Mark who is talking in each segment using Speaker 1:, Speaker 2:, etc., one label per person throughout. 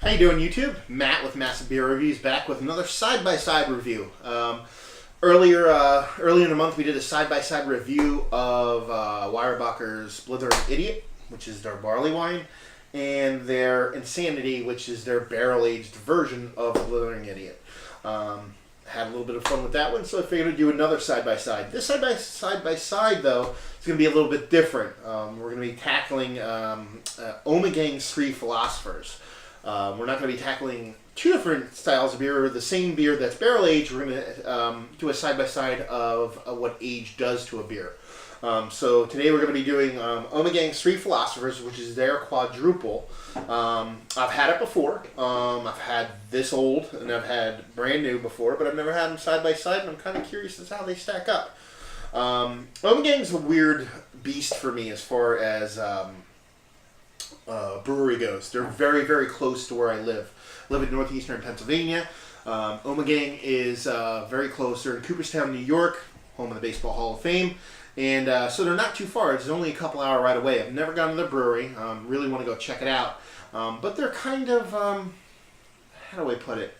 Speaker 1: How you doing, YouTube? Matt with Massive Beer Reviews back with another side-by-side review. Earlier in the month, we did a side-by-side review of Weyerbacher's Blithering Idiot, which is their barley wine, and their Insanity, which is their barrel-aged version of Blithering Idiot. Had a little bit of fun with that one, so I figured I'd do another side-by-side. This side-by-side, though, is going to be a little bit different. We're going to be tackling Ommegang's Three Philosophers. We're not going to be tackling two different styles of beer, the same beer that's barrel-aged. We're going to do a side-by-side of what age does to a beer. So today we're going to be doing Ommegang's Three Philosophers, which is their quadruple. I've had it before. I've had this old, and I've had brand new before, but I've never had them side-by-side, and I'm kind of curious as to how they stack up. Ommegang's a weird beast for me as far as brewery goes. They're very, very close to where I live. I live in northeastern Pennsylvania. Ommegang is very close. They're in Cooperstown, New York, home of the Baseball Hall of Fame. And so they're not too far. It's only a couple hour ride away. I've never gone to their brewery. Really want to go check it out. But they're kind of, how do I put it?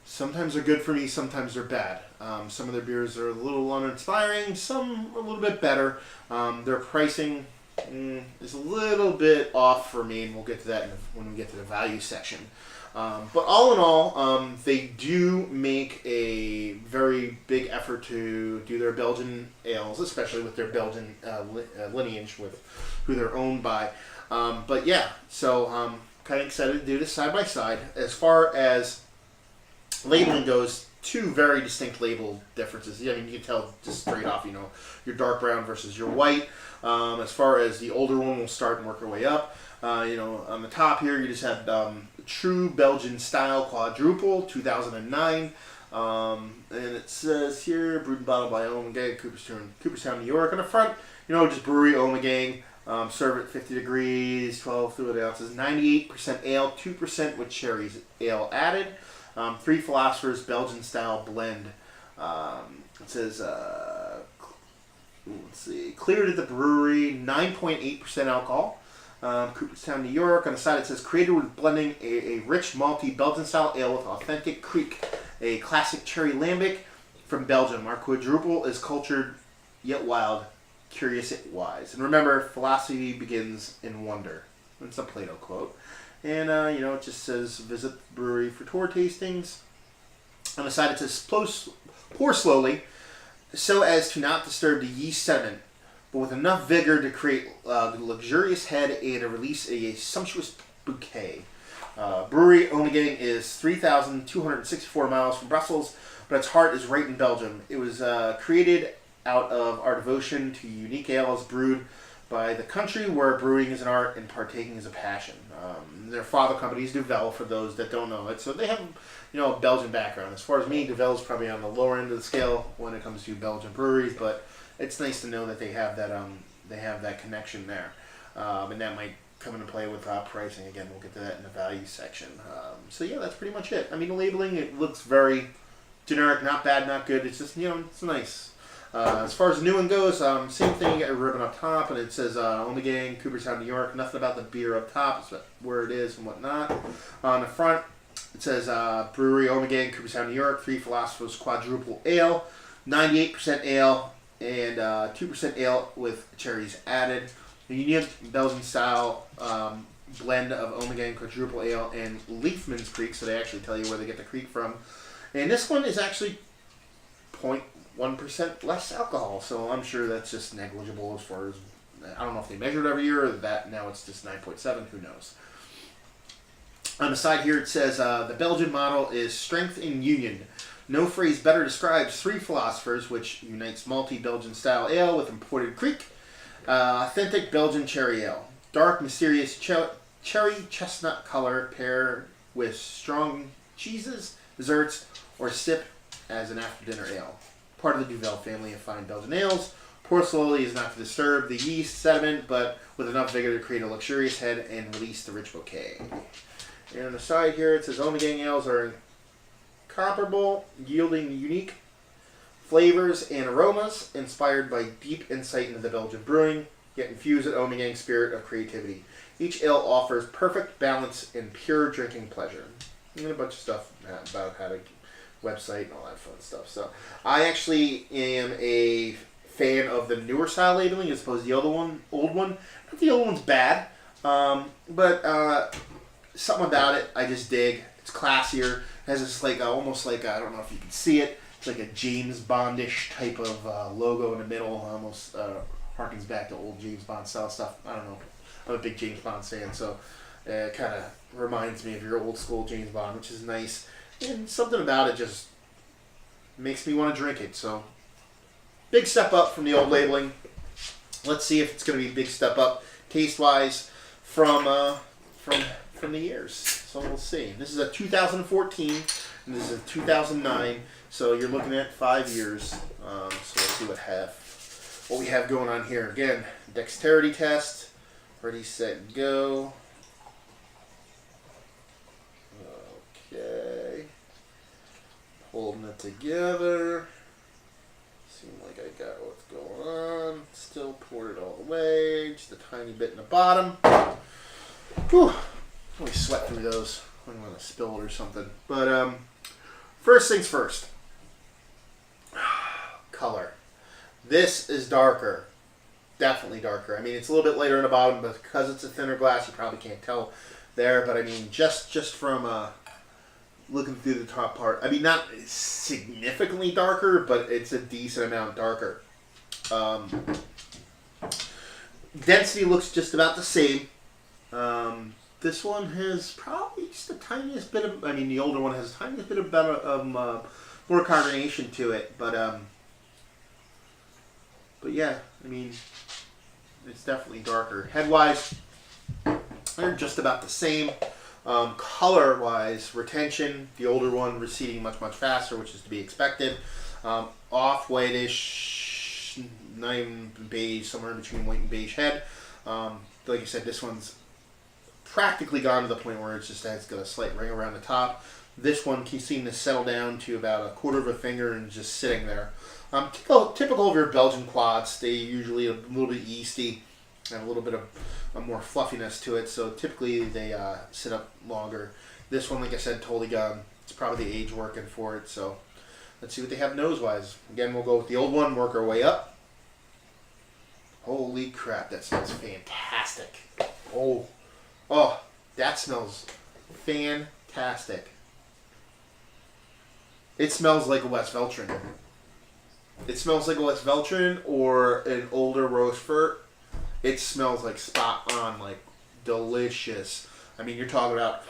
Speaker 1: Sometimes they're good for me, sometimes they're bad. Some of their beers are a little uninspiring, some a little bit better. Their pricing is a little bit off for me, and we'll get to that when we get to the value section. But all in all, they do make a very big effort to do their Belgian ales, especially with their Belgian lineage with who they're owned by. But yeah, so I'm kind of excited to do this side by side. As far as labeling goes, two very distinct label differences. I mean, you can tell just straight off, your dark brown versus your white. As far as the older one, we'll start and work our way up. On the top here, you just have True Belgian Style Quadruple, 2009. And it says here, brewed and bottled by Ommegang, Cooperstown, New York. On the front, just Brewery, Ommegang. Serve at 50 degrees, 12 fluid ounces, 98% ale, 2% with cherries ale added. Three Philosophers Belgian Style Blend. It says, let's see, cleared at the brewery, 9.8% alcohol. Cooperstown, New York. On the side it says, created with blending a rich malty Belgian style ale with authentic Kriek, a classic cherry lambic from Belgium. Our quadruple is cultured yet wild, curious yet wise. And remember, philosophy begins in wonder. It's a Plato quote. And, it just says, visit the brewery for tour tastings. On the side it says, pour slowly so as to not disturb the yeast sediment, but with enough vigor to create a luxurious head and to release a sumptuous bouquet. Brewery Ommegang is 3,264 miles from Brussels, but its heart is right in Belgium. It was created out of our devotion to unique ales brewed by the country where brewing is an art and partaking is a passion. Their father company is Duvel, for those that don't know it. So they have, a Belgian background. As far as me, Duvel is probably on the lower end of the scale when it comes to Belgian breweries, but it's nice to know that they have that connection there, and that might come into play with pricing. Again, we'll get to that in the value section. So yeah, that's pretty much it. I mean, the labeling, it looks very generic, not bad, not good. It's just it's nice. As far as the new one goes, same thing. You got a ribbon up top, and it says Ommegang, Cooperstown, New York. Nothing about the beer up top, it's where it is and whatnot. On the front, it says Brewery Ommegang, Cooperstown, New York. Three Philosophers Quadruple Ale, 98% ale, and 2% ale with cherries added. The unique Belgian style blend of Ommegang Quadruple Ale and Leafman's Kriek, so they actually tell you where they get the Kriek from. And this one is actually 0.1% less alcohol, so I'm sure that's just negligible as far as, I don't know if they measure it every year or that now it's just 9.7, who knows. On the side here it says, the Belgian model is strength in union. No phrase better describes Three Philosophers, which unites malty Belgian style ale with imported Kriek. Authentic Belgian cherry ale. Dark, mysterious cherry chestnut color paired with strong cheeses, desserts, or sip as an after-dinner ale. Part of the Duvel family of fine Belgian ales. Pour slowly is not to disturb the yeast sediment, but with enough vigor to create a luxurious head and release the rich bouquet. And on the side here it says Ommegang ales are comparable, yielding unique flavors and aromas inspired by deep insight into the Belgian brewing, yet infused with Ommegang's spirit of creativity. Each ale offers perfect balance and pure drinking pleasure. And a bunch of stuff about how to website and all that fun stuff. So I actually am a fan of the newer style labeling as opposed to the old one. Not the old one's bad, but something about it I just dig. It's classier. It has this like almost like I don't know if you can see it. It's like a James Bondish type of logo in the middle. Almost harkens back to old James Bond style stuff. I don't know. I'm a big James Bond fan, so it kind of reminds me of your old school James Bond, which is nice. And something about it just makes me want to drink it. So big step up from the old labeling. Let's see if it's going to be a big step up taste-wise from the years. So we'll see. This is a 2014, and this is a 2009. So you're looking at 5 years. So let's see what we have going on here. Again, dexterity test. Ready, set, go. Okay. Holding it together. Seems like I got what's going on. Still poured it all the way. Just a tiny bit in the bottom. Whew. Let me sweat through those. I don't want to spill it or something. But first things first. Color. This is darker. Definitely darker. I mean, it's a little bit lighter in the bottom, but because it's a thinner glass, you probably can't tell there. But I mean, just from looking through the top part, I mean, not significantly darker, but it's a decent amount darker. Density looks just about the same. This one has probably just the tiniest bit of, I mean, the older one has the tiniest bit of more carbonation to it, but yeah, I mean, it's definitely darker. Head-wise, they're just about the same. Color-wise, retention, the older one receding much, much faster, which is to be expected. Off-whitish, not even beige, somewhere in between white and beige head. Like I said, this one's practically gone to the point where it's got a slight ring around the top. This one keeps seeming to settle down to about a quarter of a finger and just sitting there. Typical of your Belgian quads, they usually a little bit yeasty and a little bit of more fluffiness to it, so typically they sit up longer. This one, like I said, totally gone. It's probably the age working for it, so let's see what they have nose-wise. Again, we'll go with the old one, work our way up. Holy crap, that smells fantastic. Oh, that smells fantastic. It smells like a West Veltrin. It smells like a West Veltrin or an older Rochefort. It smells like spot on, like delicious. I mean, you're talking about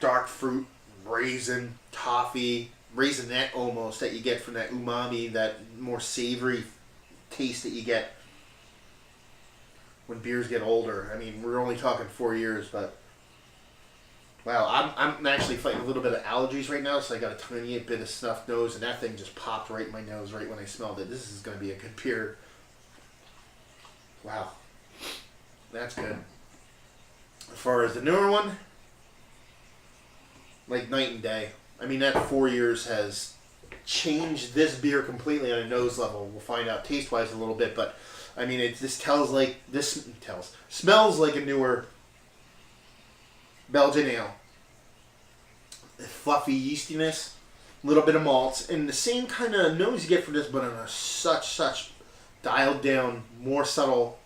Speaker 1: dark fruit, raisin, toffee, raisinette almost that you get from that umami, that more savory taste that you get when beers get older. I mean, we're only talking 4 years, but wow, I'm actually fighting a little bit of allergies right now, so I got a tiny bit of snuffed nose, and that thing just popped right in my nose right when I smelled it. This is going to be a good beer. Wow, that's good. As far as the newer one, like night and day. I mean, that 4 years has changed this beer completely on a nose level. We'll find out taste-wise in a little bit, but I mean, smells like a newer Belgian ale. Fluffy yeastiness, a little bit of malts, and the same kind of nose you get from this, but in a such dialed down, more subtle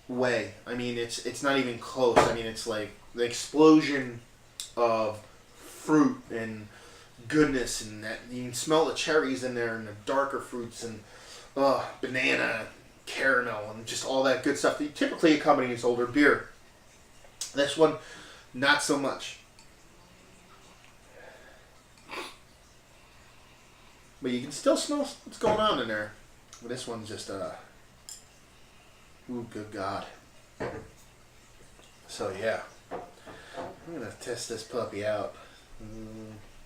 Speaker 1: way. I mean, it's not even close. I mean, it's like the explosion of fruit and goodness, and that you can smell the cherries in there and the darker fruits and banana, caramel, and just all that good stuff that typically accompanies older beer. This one, not so much. But you can still smell what's going on in there. But this one's just, ooh, good God. So, yeah. I'm going to test this puppy out.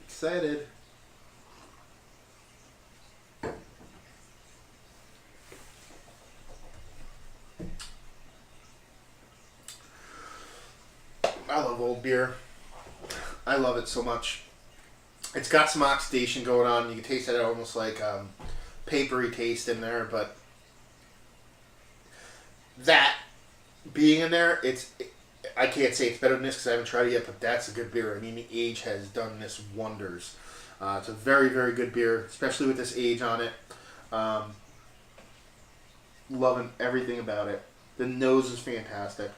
Speaker 1: Excited. I love old beer. I love it so much. It's got some oxidation going on. You can taste that almost like papery taste in there, but that being in there, I can't say it's better than this because I haven't tried it yet, but that's a good beer. I mean, the age has done this wonders. It's a very, very good beer, especially with this age on it. Loving everything about it. The nose is fantastic.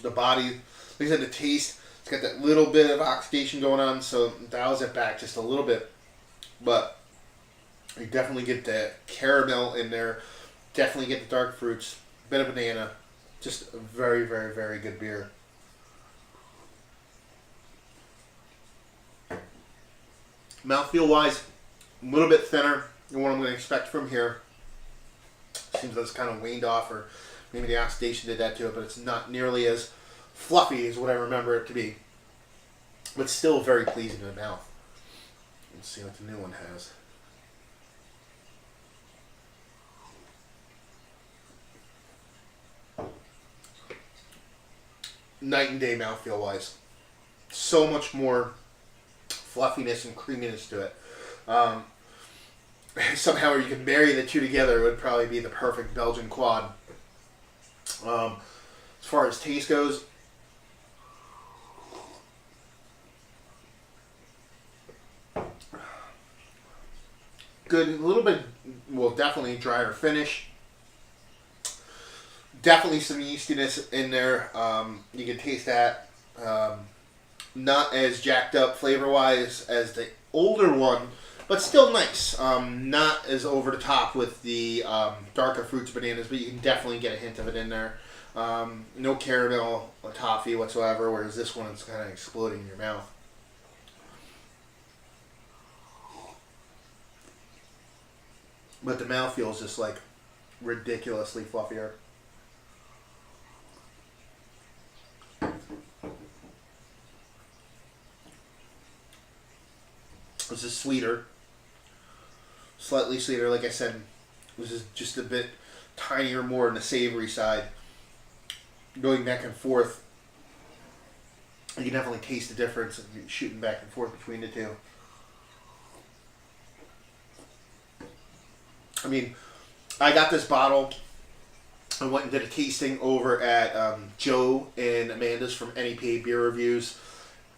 Speaker 1: The body, like I said, the taste, it's got that little bit of oxidation going on, so it dials it back just a little bit. But you definitely get the caramel in there. Definitely get the dark fruits. Bit of banana. Just a very, very, very good beer. Mouthfeel wise, a little bit thinner than what I'm going to expect from here. Seems like it's kind of waned off, or maybe the oxidation did that to it, but it's not nearly as fluffy as what I remember it to be. But still very pleasing in the mouth. Let's see what the new one has. Night and day mouthfeel wise. So much more fluffiness and creaminess to it. Somehow you can marry the two together, it would probably be the perfect Belgian quad. As far as taste goes, good, a little bit, well, definitely drier finish. Definitely some yeastiness in there. You can taste that. Not as jacked up flavor-wise as the older one, but still nice. Not as over the top with the darker fruits, bananas, but you can definitely get a hint of it in there. No caramel or toffee whatsoever, whereas this one is kind of exploding in your mouth. But the mouthfeel is just like ridiculously fluffier. This is sweeter, slightly sweeter. Like I said, this is just a bit tinier, more on the savory side. Going back and forth, you can definitely taste the difference of shooting back and forth between the two. I mean, I got this bottle. I went and did a tasting over at Joe and Amanda's from NEPA Beer Reviews.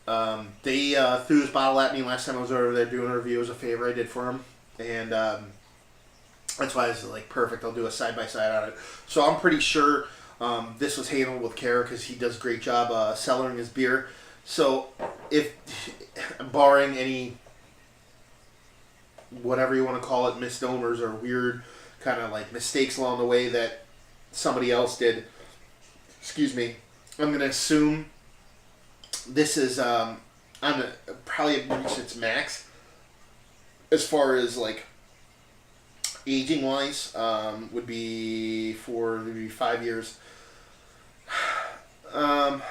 Speaker 1: They threw this bottle at me last time I was over there doing a review as a favor I did for them, and that's why I was like, perfect, I'll do a side-by-side on it. So I'm pretty sure this was handled with care because he does a great job cellaring his beer. So if, barring any, whatever you want to call it, misnomers or weird kind of like mistakes along the way that somebody else did, excuse me, I'm going to assume this is probably reached its max as far as like aging wise. Would be for maybe 5 years. It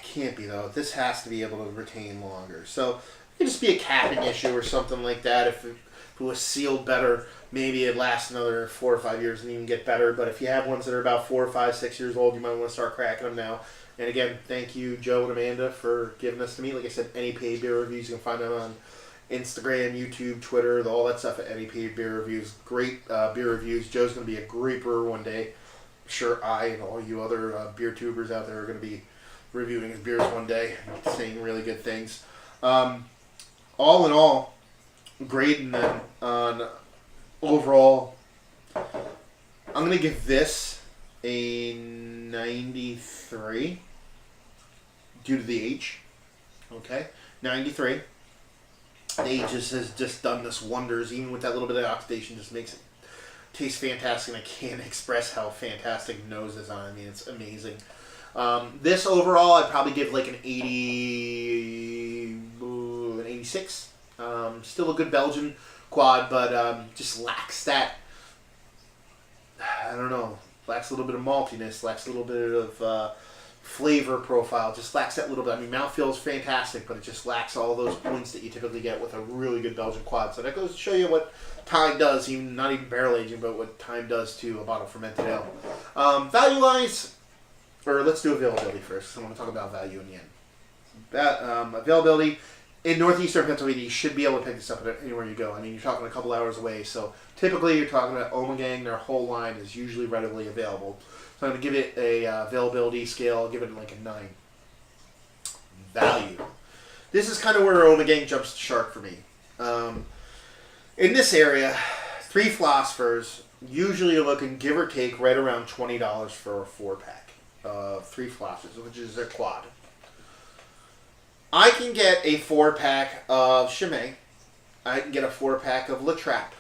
Speaker 1: can't be though. This has to be able to retain longer. So it could just be a capping issue or something like that. If it was sealed better, maybe it'd last another 4 or 5 years and even get better. But if you have ones that are about 4, 5, 6 years old, you might want to start cracking them now. And again, thank you, Joe and Amanda, for giving this to me. Like I said, NEPA Beer Reviews. You can find them on Instagram, YouTube, Twitter, all that stuff at NEPA Beer Reviews. Great beer reviews. Joe's going to be a great brewer one day. I'm sure I and all you other beer tubers out there are going to be reviewing his beers one day and saying really good things. All in all, grading them on overall, I'm going to give this a 93 due to the age. Okay, 93. The age has just done this wonders. Even with that little bit of oxidation, just makes it taste fantastic. And I can't express how fantastic nose is on. I mean, it's amazing. This overall, I'd probably give like an 80, an 86. Still a good Belgian quad, but just lacks that, I don't know, lacks a little bit of maltiness, lacks a little bit of flavor profile, just lacks that little bit. I mean, mouthfeel is fantastic, but it just lacks all those points that you typically get with a really good Belgian quad. So that goes to show you what time does, even not even barrel aging, but what time does to a bottle of fermented ale. Value-wise, or let's do availability first. I want to talk about value in the end. Availability, in northeastern Pennsylvania, you should be able to pick this up anywhere you go. I mean, you're talking a couple hours away, so typically you're talking about Ommegang. Their whole line is usually readily available. So I'm going to give it a availability scale. I'll give it like a 9. Value. This is kind of where Ommegang jumps the shark for me. In this area, Three Philosophers, usually you're looking, give or take, right around $20 for a 4-pack of Three Philosophers, which is their quad. I can get a 4-pack of Chimay. I can get a 4-pack of La Trappe.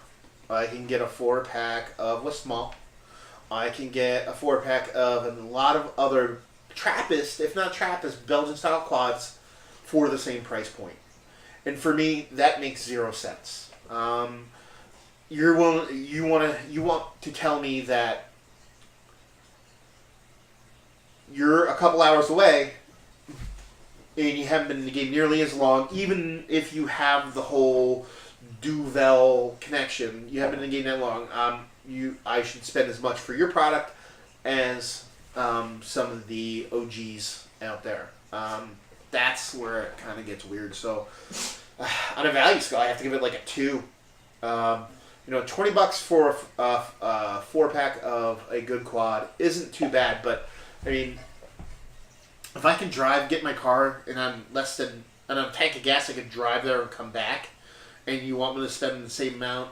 Speaker 1: I can get a 4-pack of La Small. I can get a 4-pack of a lot of other Trappist, if not Trappist, Belgian-style quads for the same price point. And for me, that makes 0 sense. You want to tell me that you're a couple hours away and you haven't been in the game nearly as long, even if you have the whole Duvel connection, you haven't been in the game that long. I should spend as much for your product as some of the OGs out there. That's where it kind of gets weird. So on a value scale, I have to give it like a 2. $20 for a 4-pack of a good quad isn't too bad, but I mean, if I can get my car, and I'm on a tank of gas, I can drive there and come back, and you want me to spend the same amount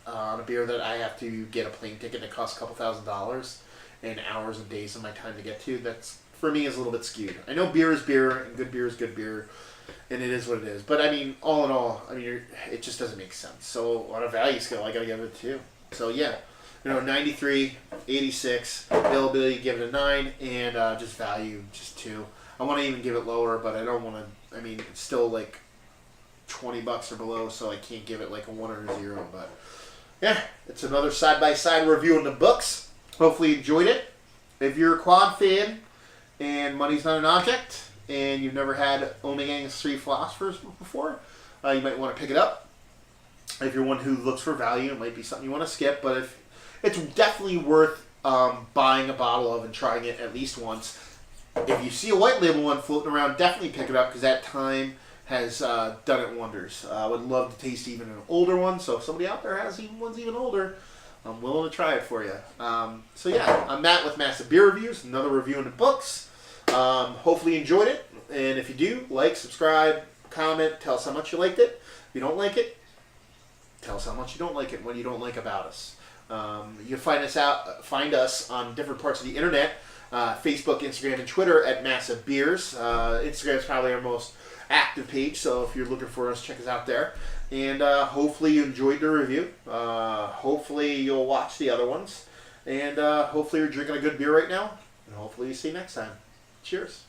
Speaker 1: on a beer that I have to get a plane ticket that costs a couple $1,000s and hours and days of my time to get to, that's, for me, is a little bit skewed. I know beer is beer, and good beer is good beer, and it is what it is. But, I mean, all in all, it just doesn't make sense. So, on a value scale, I got to give it a 2. So, yeah, 93, 86, availability, give it a 9, and just value, just 2. I want to even give it lower, but I don't want to, it's still like $20 or below, so I can't give it like a 1 or a 0. But, yeah, it's another side-by-side review in the books. Hopefully you enjoyed it. If you're a quad fan and money's not an object, and you've never had Ommegang's Three Philosophers before, you might want to pick it up. If you're one who looks for value, it might be something you want to skip, but if it's definitely worth buying a bottle of and trying it at least once. If you see a white label one floating around, definitely pick it up, because that time has done it wonders. I would love to taste even an older one, so if somebody out there has ones even older, I'm willing to try it for you. So yeah, I'm Matt with Massive Beer Reviews, another review in the books. Hopefully you enjoyed it, and if you do, like, subscribe, comment, tell us how much you liked it. If you don't like it, tell us how much you don't like it, what you don't like about us. You can find us on different parts of the internet, Facebook, Instagram, and Twitter at Massive Beers. Instagram is probably our most active page, so if you're looking for us, check us out there. And hopefully you enjoyed the review. Hopefully you'll watch the other ones. And hopefully you're drinking a good beer right now. And hopefully you see you next time. Cheers.